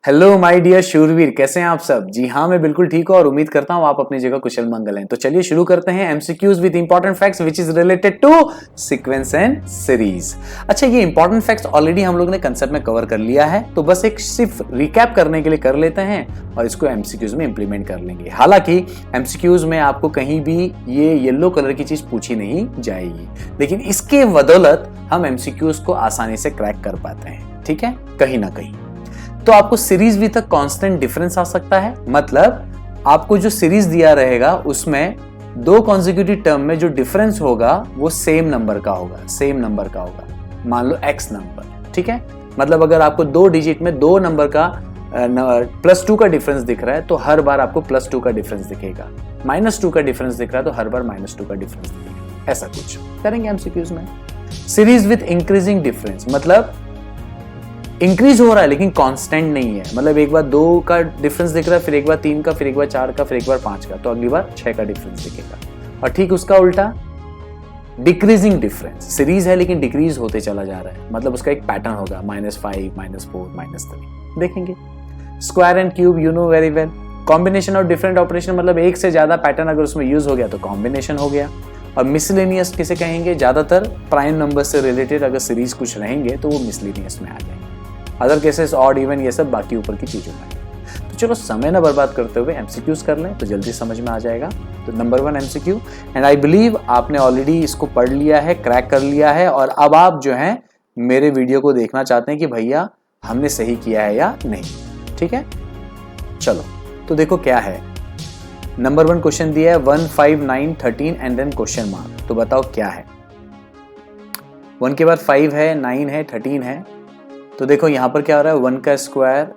Hello my dear शूरवीर, कैसे हैं आप सब। जी हाँ, मैं बिल्कुल ठीक हूँ और उम्मीद करता हूँ आप अपनी जगह कुशल मंगल हैं। तो चलिए शुरू करते हैं MCQs with important facts which is related to sequence and series. अच्छा, ये इंपॉर्टेंट फैक्ट्स ऑलरेडी हम लोग ने कंसेप्ट में कवर कर लिया है, तो बस एक सिर्फ रिकैप करने के लिए कर लेते हैं और इसको एमसीक्यूज में इंप्लीमेंट कर लेंगे। हालांकि एमसीक्यूज में आपको कहीं भी ये येलो कलर की चीज पूछी नहीं जाएगी, लेकिन इसके बदौलत हम एमसीक्यूज को आसानी से क्रैक कर पाते हैं, ठीक है, कहीं ना कहीं। तो आपको series with a constant difference आ सकता है, मतलब आपको जो सीरीज दिया रहेगा उसमें दो कॉन्जिक्यूटिव टर्म में जो डिफरेंस होगा वो सेम नंबर का होगा, मान लो x नंबर, ठीक है। मतलब अगर आपको दो डिजिट में दो नंबर का +2 का डिफरेंस दिख रहा है तो हर बार आपको +2 का डिफरेंस दिखेगा, -2 का डिफरेंस दिख रहा है तो हर बार -2 का डिफरेंस दिखेगा। ऐसा कुछ करेंगे एमसीक्यूज में। सीरीज विद इंक्रीजिंग डिफरेंस, मतलब इंक्रीज हो रहा है लेकिन कांस्टेंट नहीं है, मतलब एक बार 2 का डिफरेंस दिख रहा है, फिर एक बार 3 का, फिर एक बार 4 का, फिर एक बार 5 का, तो अगली बार 6 का डिफरेंस दिखेगा। और ठीक उसका उल्टा डिक्रीजिंग डिफरेंस, सीरीज है लेकिन डिक्रीज होते चला जा रहा है, मतलब उसका एक पैटर्न होगा -5, -4, -3 देखेंगे। Square and cube you know very well, combination of different operation, मतलब एक से ज्यादा पैटर्न अगर उसमें यूज हो गया तो कॉम्बिनेशन हो गया। और मिसलेनियस किसे कहेंगे, ज्यादातर प्राइम नंबर से रिलेटेड अगर सीरीज कुछ रहेंगे तो वो मिसलेनियस में आ जाएंगे। अदर केसेस ऑड इवन ये सब बाकी ऊपर की चीजों में। तो चलो समय ना बर्बाद करते हुए एमसीक्यूज कर लें तो जल्दी समझ में आ जाएगा। तो number 1 MCQ, and I believe आपने ऑलरेडी इसको पढ़ लिया है, क्रैक कर लिया है, और अब आप जो है मेरे वीडियो को देखना चाहते हैं कि भैया हमने सही किया है या नहीं, ठीक है। चलो तो देखो क्या है। नंबर 1 क्वेश्चन दिया है 1, 5, 9, 13 एंड देन क्वेश्चन मार्क। तो बताओ क्या है। 1 के बाद 5 है, 9 है, 13 है। तो देखो यहां पर क्या हो रहा है, 1 का स्क्वायर,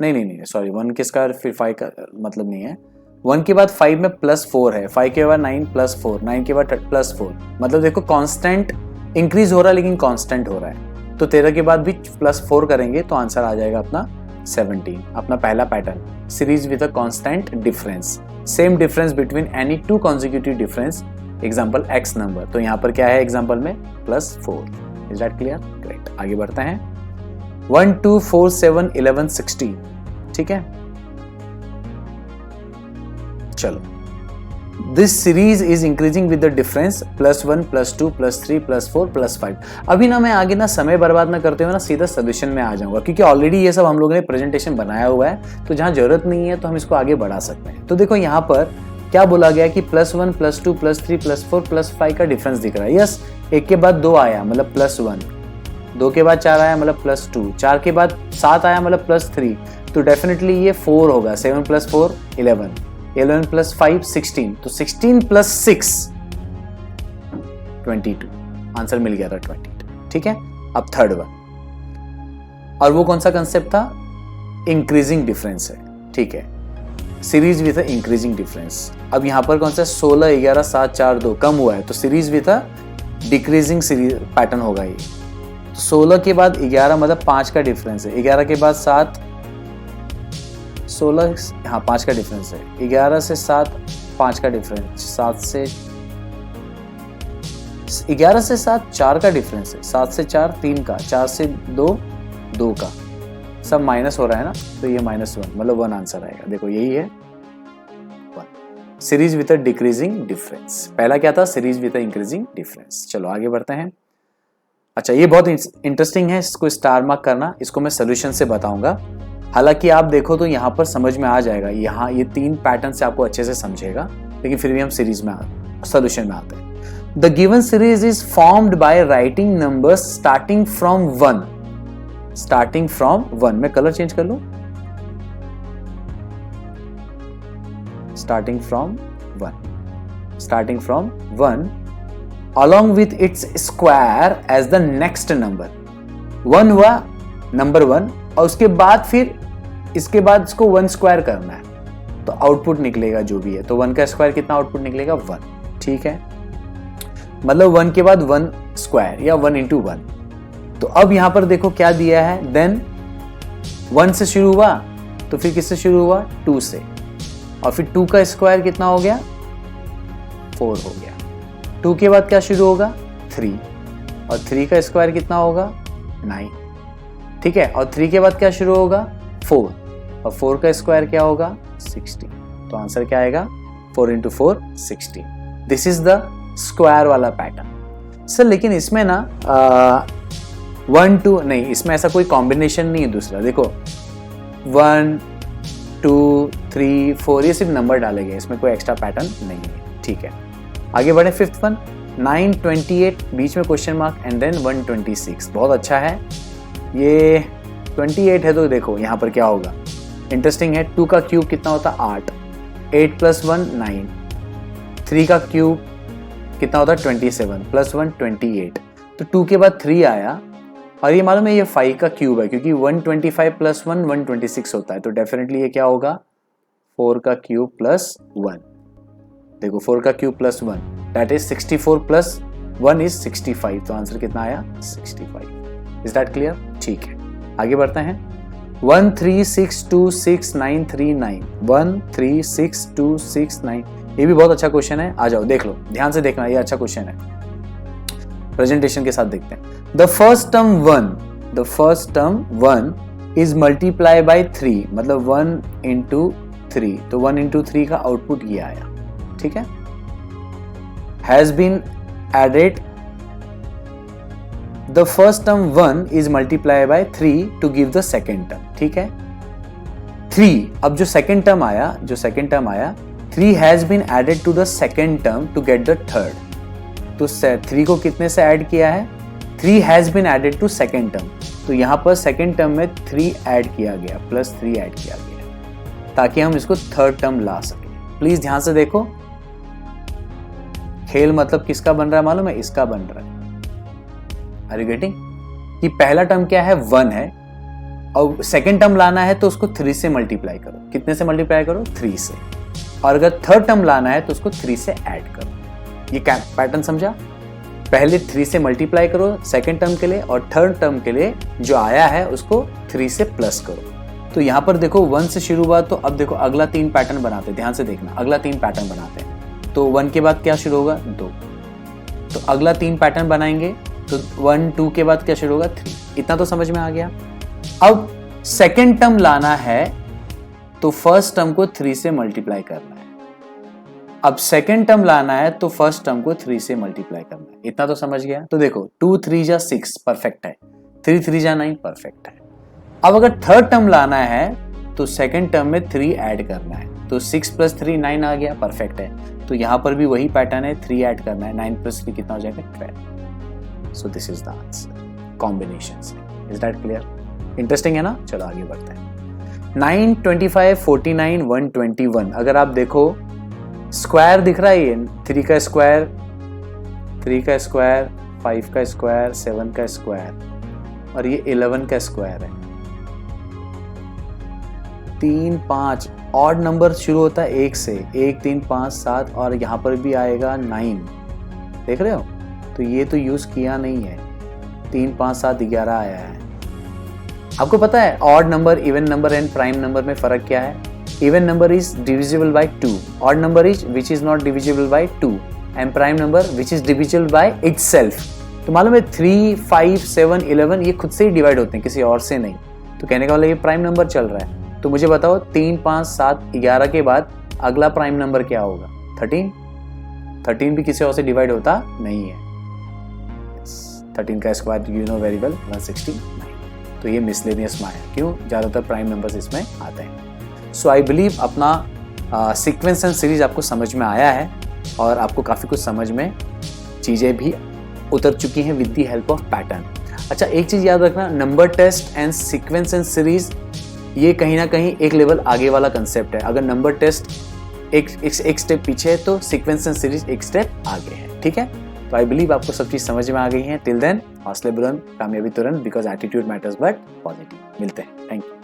नहीं सॉरी, 1 के स्क्वायर फिर 5 का मतलब नहीं है। 1 के बाद 5 में +4 है, 5 के बाद 9 +4, 9 के बाद +4, मतलब देखो कांस्टेंट इंक्रीज हो रहा है लेकिन कांस्टेंट हो रहा है। तो 13 के बाद भी +4 करेंगे तो आंसर आ जाएगा अपना 17। अपना पहला pattern, series with a constant difference, same difference between any two consecutive difference, example x number. तो यहाँ पर क्या है एग्जाम्पल में +4। Is that clear? ग्रेट, आगे बढ़ते हैं। 1, 2, 4, 7, 11, 16, ठीक है। चलो, this series is increasing with the difference +1, +2, +3, +4, +5। अभी ना मैं आगे ना समय बर्बाद ना करते हुए ना सीधा सोल्यूशन में आ जाऊंगा, क्योंकि ऑलरेडी ये सब हम लोगों ने प्रेजेंटेशन बनाया हुआ है, तो जहां जरूरत नहीं है तो हम इसको आगे बढ़ा सकते हैं। तो देखो यहाँ पर क्या बोला गया कि +1, +2, +3, +4, +5 का डिफरेंस दिख रहा है। यस, एक के बाद 2 आया मतलब +1, 2 के बाद 4 आया मतलब +2, 4 के बाद 7 आया मतलब +3, तो डेफिनेटली ये 4 होगा। 7 + 4 11, 11 + 5 16, तो 16 + 6 22, आंसर मिल गया था 22, ठीक है। अब थर्ड वन, और वो कौन सा कंसेप्ट था, इंक्रीजिंग डिफरेंस है, ठीक है, सीरीज विद इंक्रीजिंग डिफरेंस। अब यहां पर कौन सा 16, 11, 7, 4, 2 कम हुआ है, तो series with decreasing series pattern होगा ये। 16 के बाद 11 मतलब 5 का डिफरेंस है, 11 के बाद 7, 16, हाँ 5 का डिफरेंस है, 11 से 7 5 का डिफरेंस, 7 से 11 से 7 4 का डिफरेंस है, 7 से 4 3 का, 4 से 2 2 का, सब माइनस हो रहा है ना, तो ये -1 मतलब 1 आंसर आएगा। देखो यही है 1, सीरीज विद डिक्रीजिंग डिफरेंस। पहला क्या था, सीरीज विद इंक्रीजिंग डिफरेंस। चलो आगे बढ़ते हैं। अच्छा, ये बहुत इंटरेस्टिंग है, इसको स्टार मार्क करना, इसको मैं सोल्यूशन से बताऊंगा। हालांकि आप देखो तो यहाँ पर समझ में आ जाएगा, यहाँ ये 3 पैटर्न से आपको अच्छे से समझेगा, लेकिन फिर भी हम सीरीज में सोल्यूशन में आते हैं। The given series is formed by writing numbers starting from 1, starting from 1, मैं कलर चेंज कर लूं, starting from 1, starting from 1 along with its square as the next number। 1 हुआ नंबर 1, और उसके बाद फिर इसके बाद इसको 1 स्क्वायर करना है, तो आउटपुट निकलेगा जो भी है, तो 1 का स्क्वायर कितना आउटपुट निकलेगा 1, ठीक है, मतलब 1 के बाद 1 स्क्वायर या 1 × 1। तो अब यहां पर देखो क्या दिया है, देन 1 से शुरू हुआ तो फिर किससे शुरू हुआ, 2 से, और फिर 2 का स्क्वायर कितना हो गया 4 हो गया। 2 के बाद क्या शुरू होगा 3, और 3 का स्क्वायर कितना होगा 9, ठीक है, और 3 के बाद क्या शुरू होगा 4, और 4 का स्क्वायर क्या होगा 60, तो आंसर क्या आएगा 4 into 4 60। This is the square वाला पैटर्न। सर लेकिन इसमें ना 1 2 नहीं, इसमें ऐसा कोई कॉम्बिनेशन नहीं है दूसरा। देखो 1 2 3 4 ये सिर्फ नंबर डाले गए, इसमें कोई एक्स्ट्रा पैटर्न नहीं है। ठीक है, आगे बढ़े। फिफ्थ वन 9 28, बीच में क्वेश्चन मार्क एंड देन 126। बहुत अच्छा है। ये 28 है तो देखो यहाँ पर क्या होगा, इंटरेस्टिंग है। 2 का क्यूब कितना होता है 8, 8 + 1 9, 3 का क्यूब कितना होता है 27 + 1 28, तो 2 के बाद 3 आया, और ये मालूम है ये 5 का क्यूब है, क्योंकि 125 + 1 126 होता है, तो डेफिनेटली ये क्या होगा 4 का क्यूब + 1। देखो 4 का क्यूब + 1 दैट इज 64 + 1 इज 65, तो आंसर कितना आया 65। Is that clear? ठीक है, आगे बढ़ते हैं। 1 3 6 2 6 9 3 9, 1 3 6 2 6 9, ये भी बहुत अच्छा क्वेश्चन है। आ जाओ देख लो, ध्यान से देखना, ये अच्छा क्वेश्चन है। प्रेजेंटेशन के साथ देखते हैं। The first term 1 is multiply by 3, मतलब 1 इंटू 3, तो 1 इंटू 3 का आउटपुट ये आया। ठीक है, has been added. The first term 1 is multiply by 3 to give the second term. ठीक है, 3, अब जो सेकेंड टर्म आया 3 has been added to the second term to get the third. तो 3 को कितने से ऐड किया है, 3 has been added to second term, तो यहां पर सेकेंड टर्म में 3 ऐड किया गया, +3 ऐड किया गया, ताकि हम इसको थर्ड टर्म ला सके। प्लीज ध्यान से देखो, खेल मतलब किसका बन रहा है मालूम है, इसका बन रहा है। Are you getting? कि पहला टर्म क्या है 1 है, और सेकेंड टर्म लाना है तो उसको 3 से मल्टीप्लाई करो। कितने से मल्टीप्लाई करो 3 से, और अगर थर्ड टर्म लाना है तो उसको 3 से ऐड करो। ये क्या पैटर्न समझा? पहले 3 से मल्टीप्लाई करो सेकेंड टर्म के लिए, और थर्ड टर्म के लिए जो आया है उसको 3 से प्लस करो। तो यहाँ पर देखो 1 से शुरू हुआ, तो अब देखो अगला 3 पैटर्न बनाते, ध्यान से देखना, अगला 3 पैटर्न बनाते हैं। तो 1 के बाद क्या शुरू होगा 2, तो अगला 3 पैटर्न बनाएंगे, तो 1 2 के बाद क्या शुरू होगा 3। इतना तो समझ में आ गया। अब सेकेंड टर्म लाना है तो फर्स्ट टर्म को 3 से मल्टीप्लाई करना है। अब सेकेंड टर्म लाना है तो फर्स्ट टर्म को 3 से मल्टीप्लाई करना है। इतना तो समझ गया। तो देखो 2 3 जा 6 परफेक्ट है, 3 3 जा 9 परफेक्ट है। अब अगर थर्ड टर्म लाना है तो सेकेंड टर्म में 3 ऐड करना है, तो 6 + 3 9 आ गया, परफेक्ट है। तो यहां पर भी वही पैटर्न है, 3 ऐड करना है, 9 + 3 कितना हो जाएगा 12। So this is the answer combination से। Is that clear? इंटरेस्टिंग है ना? चलो आगे बढ़ते हैं। 9 25 49 121, अगर आप देखो स्क्वायर दिख रहा है, ये 3 का स्क्वायर 5 का स्क्वायर 7 का स्क्वायर, और ये 11 का स्क्वायर है। 3 5 ऑड नंबर शुरू होता है 1 से, 1 3 5 7, और यहाँ पर भी आएगा 9, देख रहे हो? तो ये तो यूज किया नहीं है, 3 5 7 11 आया है। आपको पता है odd number, even number and prime number में फर्क क्या है? Even number is divisible by 2, odd number is which is not divisible by 2, and prime number which is divisible by itself. तो मालूम है 3 5 7 11 ये खुद से ही डिवाइड होते हैं, किसी और से नहीं। तो कहने का मतलब ये प्राइम नंबर चल रहा है। तो मुझे बताओ 3 5 7 11 के बाद अगला प्राइम नंबर क्या होगा? 13। 13 भी किसी और से डिवाइड होता नहीं है। 13 का square you know very well 169। तो ये मिसलेनियस में आया, क्यों? ज़्यादातर प्राइम नंबर्स इसमें आते हैं। सो आई बिलीव अपना सीक्वेंस एंड सीरीज आपको समझ में आया है, और आपको काफ़ी कुछ समझ में चीज़ें भी उतर चुकी हैं with the help of pattern. अच्छा, एक चीज़ याद रखना, number test and sequence and series ये कहीं ना कहीं एक लेवल आगे वाला कंसेप्ट है। अगर नंबर टेस्ट एक स्टेप पीछे है तो सीक्वेंस एंड सीरीज एक स्टेप आगे है। ठीक है, तो आई बिलीव आपको सब चीज़ समझ में आ गई है। टिल देन हौसले बुलंद, कामयाबी तुरंत, because attitude matters but positive. मिलते हैं, थैंक यू।